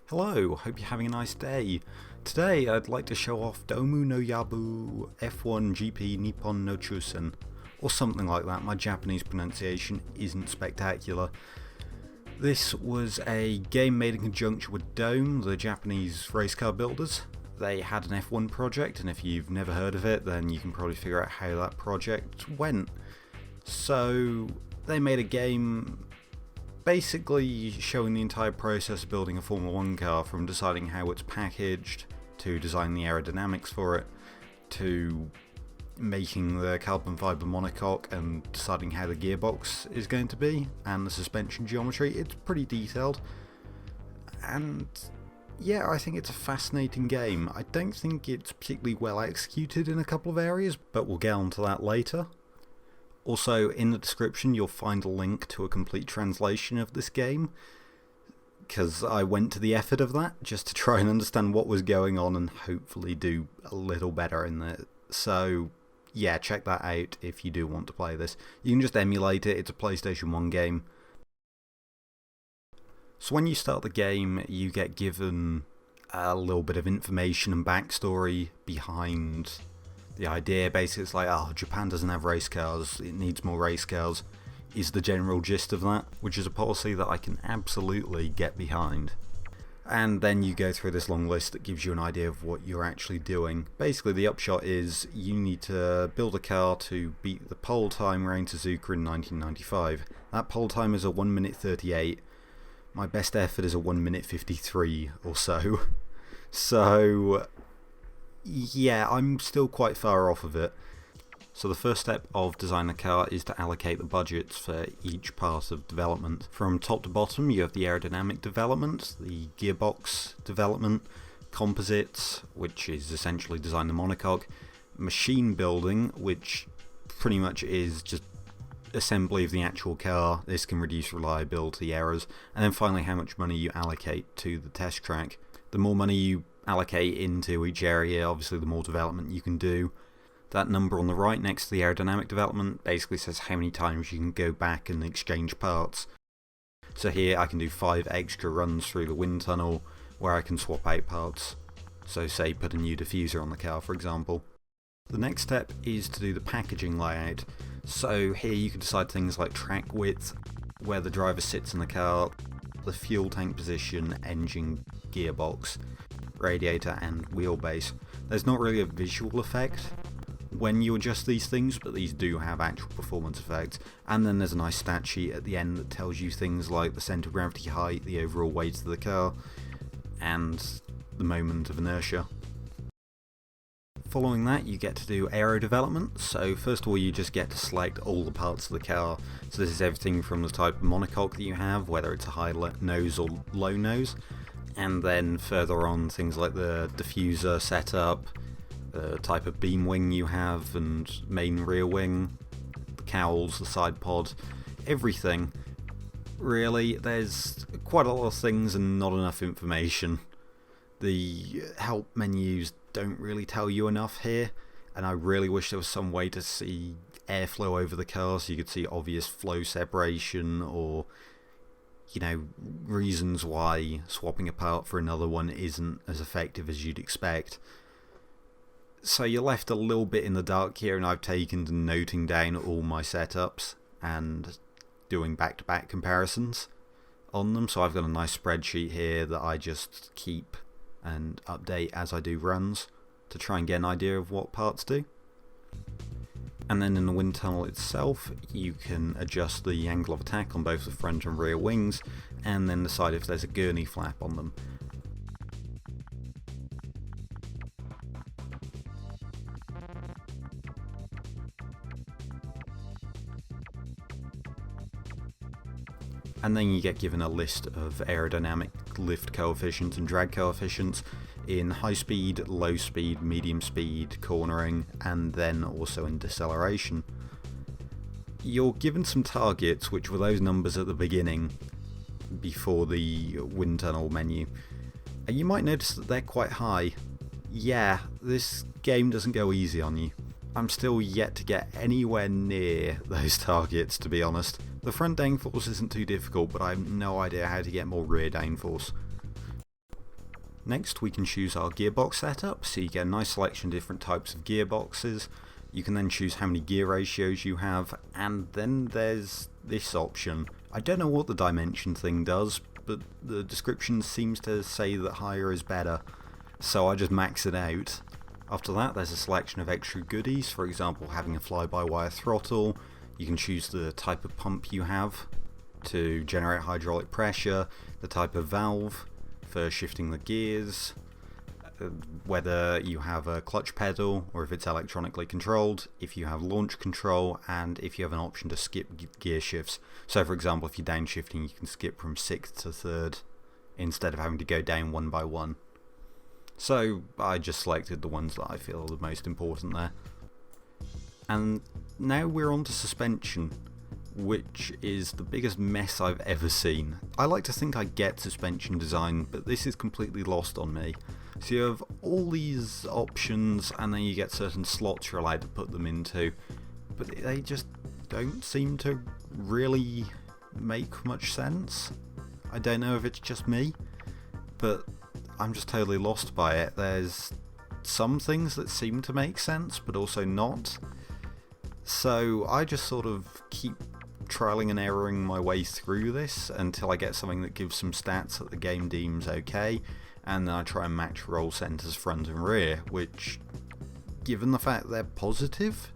Hello, hope you're having a nice day. Today I'd like to show off Domu no Yabu F1 GP Nippon no Chousen, or something like that. My Japanese pronunciation isn't spectacular. This was a game made in conjunction with Dome, the Japanese race car builders. They had an F1 project, and if you've never heard of it, then you can probably figure out how that project went. So they made a game basically showing the entire process of building a Formula 1 car, from deciding how it's packaged, to designing the aerodynamics for it, to making the carbon fibre monocoque and deciding how the gearbox is going to be, and the suspension geometry. It's pretty detailed, and yeah, I think it's a fascinating game. I don't think it's particularly well executed in a couple of areas, but we'll get onto that later. Also, in the description you'll find a link to a complete translation of this game, because I went to the effort of that just to try and understand what was going on and hopefully do a little better in it. So yeah, check that out if you do want to play this. You can just emulate it, it's a PlayStation 1 game. So when you start the game, you get given a little bit of information and backstory behind the idea. Basically it's like, oh, Japan doesn't have race cars, it needs more race cars, is the general gist of that, which is a policy that I can absolutely get behind. And then you go through this long list that gives you an idea of what you're actually doing. Basically the upshot is you need to build a car to beat the pole time Reign Suzuka in 1995. That pole time is a 1 minute 38. My best effort is a 1 minute 53 or so. So yeah, I'm still quite far off of it. So the first step of designing a car is to allocate the budgets for each part of development. From top to bottom you have the aerodynamic development, the gearbox development, composites, which is essentially design the monocoque, machine building, which pretty much is just assembly of the actual car. This can reduce reliability errors. And then finally how much money you allocate to the test track. The more money you allocate into each area, obviously the more development you can do. That number on the right next to the aerodynamic development basically says how many times you can go back and exchange parts. So here I can do 5 extra runs through the wind tunnel where I can swap out parts. So say put a new diffuser on the car, for example. The next step is to do the packaging layout. So here you can decide things like track width, where the driver sits in the car, the fuel tank position, engine, gearbox, radiator and wheelbase. There's not really a visual effect when you adjust these things, but these do have actual performance effects. And then there's a nice stat sheet at the end that tells you things like the centre of gravity height, the overall weight of the car, and the moment of inertia. Following that you get to do Aero Development. So first of all you just get to select all the parts of the car. So this is everything from the type of monocoque that you have, whether it's a high nose or low nose, and then further on things like the diffuser setup, the type of beam wing you have and main rear wing, the cowls, the side pod, everything. Really, there's quite a lot of things and not enough information. The help menus don't really tell you enough here, and I really wish there was some way to see airflow over the car so you could see obvious flow separation, or you know, reasons why swapping a part for another one isn't as effective as you'd expect. So you're left a little bit in the dark here, and I've taken to noting down all my setups and doing back-to-back comparisons on them. So I've got a nice spreadsheet here that I just keep and update as I do runs to try and get an idea of what parts do. And then in the wind tunnel itself you can adjust the angle of attack on both the front and rear wings, and then decide if there's a gurney flap on them. And then you get given a list of aerodynamic lift coefficients and drag coefficients in high speed, low speed, medium speed, cornering, and then also in deceleration. You're given some targets, which were those numbers at the beginning before the wind tunnel menu, and you might notice that they're quite high. Yeah, this game doesn't go easy on you. I'm still yet to get anywhere near those targets, to be honest. The front downforce isn't too difficult, but I have no idea how to get more rear downforce. Next we can choose our gearbox setup, so you get a nice selection of different types of gearboxes. You can then choose how many gear ratios you have, and then there's this option. I don't know what the dimension thing does, but the description seems to say that higher is better, so I just max it out. After that there's a selection of extra goodies, for example having a fly-by-wire throttle. You can choose the type of pump you have to generate hydraulic pressure, the type of valve for shifting the gears, whether you have a clutch pedal or if it's electronically controlled, if you have launch control, and if you have an option to skip gear shifts. So for example, if you're downshifting, you can skip from 6th to 3rd instead of having to go down one by one. So I just selected the ones that I feel are the most important there. And now we're on to suspension, which is the biggest mess I've ever seen. I like to think I get suspension design, but this is completely lost on me. So you have all these options, and then you get certain slots you're allowed to put them into, but they just don't seem to really make much sense. I don't know if it's just me, but I'm just totally lost by it. There's some things that seem to make sense, but also not. So I just sort of keep trialing and erroring my way through this until I get something that gives some stats that the game deems okay, and then I try and match roll centers front and rear, which, given the fact they're positive,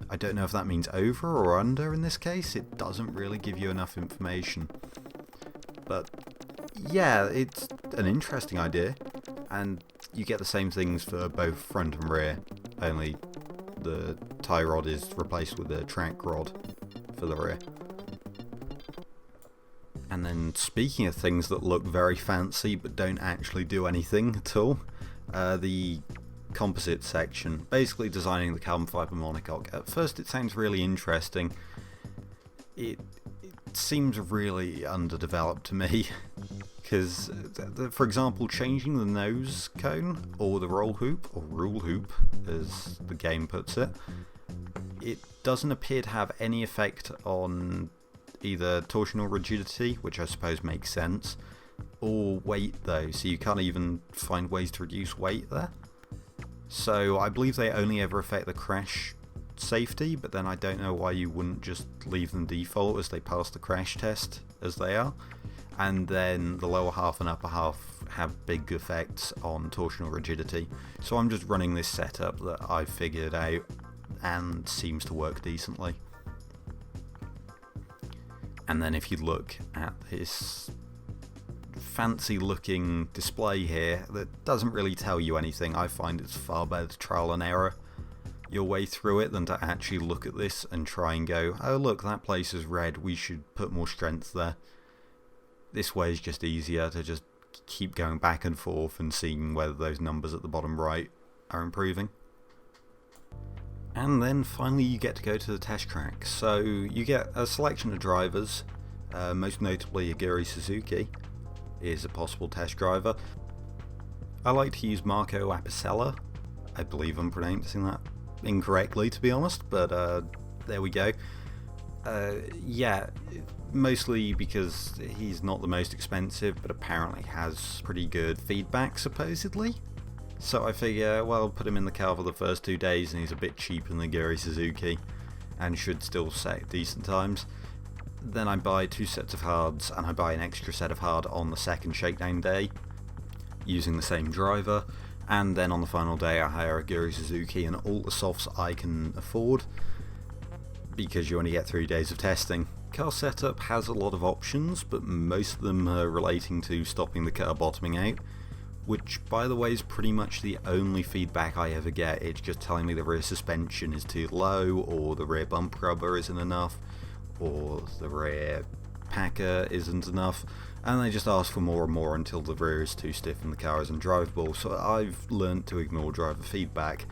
I don't know if that means over or under in this case. It doesn't really give you enough information. But yeah, it's an interesting idea, and you get the same things for both front and rear, only the tie rod is replaced with a track rod for the rear. And then speaking of things that look very fancy but don't actually do anything at all, the composite section, basically designing the carbon fibre monocoque. At first it sounds really interesting. It seems really underdeveloped to me, because for example changing the nose cone or the roll hoop, or rule hoop as the game puts it, it doesn't appear to have any effect on either torsional rigidity, which I suppose makes sense, or weight though, so you can't even find ways to reduce weight there. So I believe they only ever affect the crash safety, but then I don't know why you wouldn't just leave them default as they pass the crash test as they are. And then the lower half and upper half have big effects on torsional rigidity. So I'm just running this setup that I've figured out and seems to work decently. And then if you look at this fancy looking display here that doesn't really tell you anything, I find it's far better to trial and error your way through it than to actually look at this and try and go, oh look, that place is red, we should put more strength there. This way is just easier to just keep going back and forth and seeing whether those numbers at the bottom right are improving. And then finally you get to go to the test track. So you get a selection of drivers, most notably Aguri Suzuki is a possible test driver. I like to use Marco Apicella. I believe I'm pronouncing that incorrectly, to be honest, but there we go. Yeah, mostly because he's not the most expensive, but apparently has pretty good feedback, supposedly. So I figure, well, put him in the car for the first 2 days and he's a bit cheaper than Aguri Suzuki and should still set decent times. Then I buy 2 sets of hards and I buy an extra set of hard on the second shakedown day using the same driver, and then on the final day I hire Aguri Suzuki and all the softs I can afford, because you only get 3 days of testing. Car setup has a lot of options, but most of them are relating to stopping the car bottoming out, which by the way is pretty much the only feedback I ever get. It's just telling me the rear suspension is too low, or the rear bump rubber isn't enough, or the rear packer isn't enough, and they just ask for more and more until the rear is too stiff and the car isn't drivable. So I've learnt to ignore driver feedback.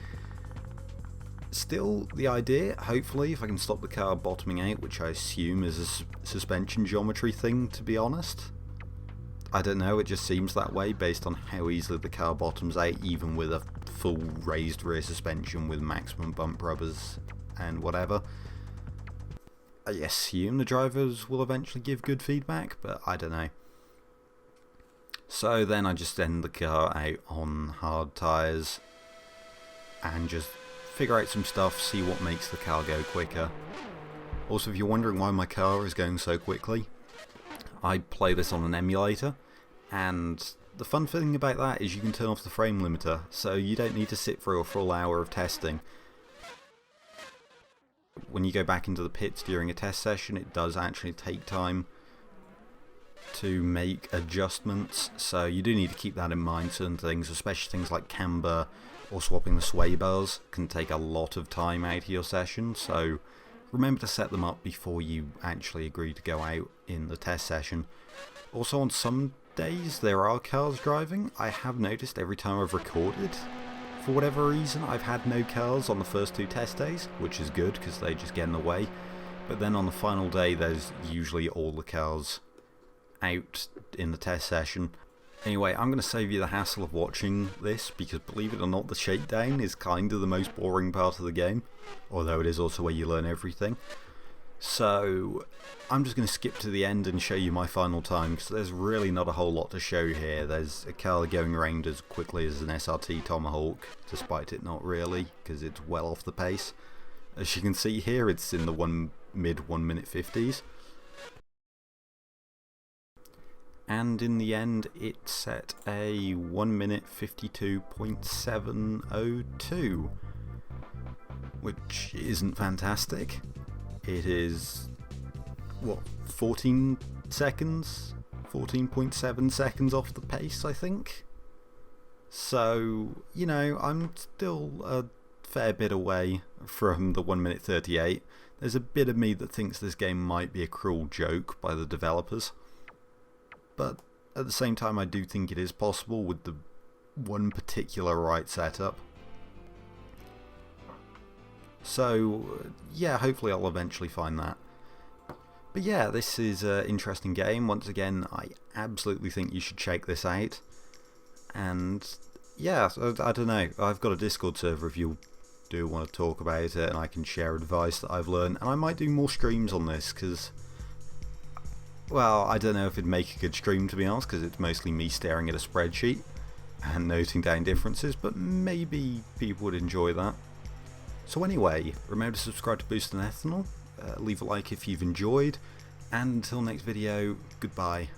Still, the idea, hopefully, if I can stop the car bottoming out, which I assume is a suspension geometry thing, to be honest. I don't know, it just seems that way based on how easily the car bottoms out, even with a full raised rear suspension with maximum bump rubbers and whatever. I assume the drivers will eventually give good feedback, but I don't know. So then I just send the car out on hard tyres and just figure out some stuff, see what makes the car go quicker. Also, if you're wondering why my car is going so quickly, I play this on an emulator, and the fun thing about that is you can turn off the frame limiter, so you don't need to sit through a full hour of testing. When you go back into the pits during a test session, it does actually take time to make adjustments, so you do need to keep that in mind. Certain things, especially things like camber or swapping the sway bars, can take a lot of time out of your session, so remember to set them up before you actually agree to go out in the test session. Also, on some days there are cars driving. I have noticed every time I've recorded, for whatever reason, I've had no cars on the first 2 test days, which is good because they just get in the way. But then on the final day, there's usually all the cars out in the test session. Anyway, I'm going to save you the hassle of watching this, because believe it or not, the shakedown is kind of the most boring part of the game, although it is also where you learn everything. So I'm just going to skip to the end and show you my final time, because there's really not a whole lot to show here. There's a car going around as quickly as an SRT Tomahawk, despite it not really, because it's well off the pace. As you can see here, it's in the mid 1 minute 50s. And in the end, it set a 1 minute 52.702, which isn't fantastic. It is, what, 14 seconds? 14.7 seconds off the pace, I think. So, you know, I'm still a fair bit away from the 1 minute 38. There's a bit of me that thinks this game might be a cruel joke by the developers. But at the same time, I do think it is possible with the one particular right setup. So yeah, hopefully I'll eventually find that. But yeah, this is an interesting game. Once again, I absolutely think you should check this out. And yeah, I don't know, I've got a Discord server if you do want to talk about it, and I can share advice that I've learned. And I might do more streams on this, because, well, I don't know if it'd make a good stream, to be honest, because it's mostly me staring at a spreadsheet and noting down differences, but maybe people would enjoy that. So anyway, remember to subscribe to Boost and Ethanol, leave a like if you've enjoyed, and until next video, goodbye.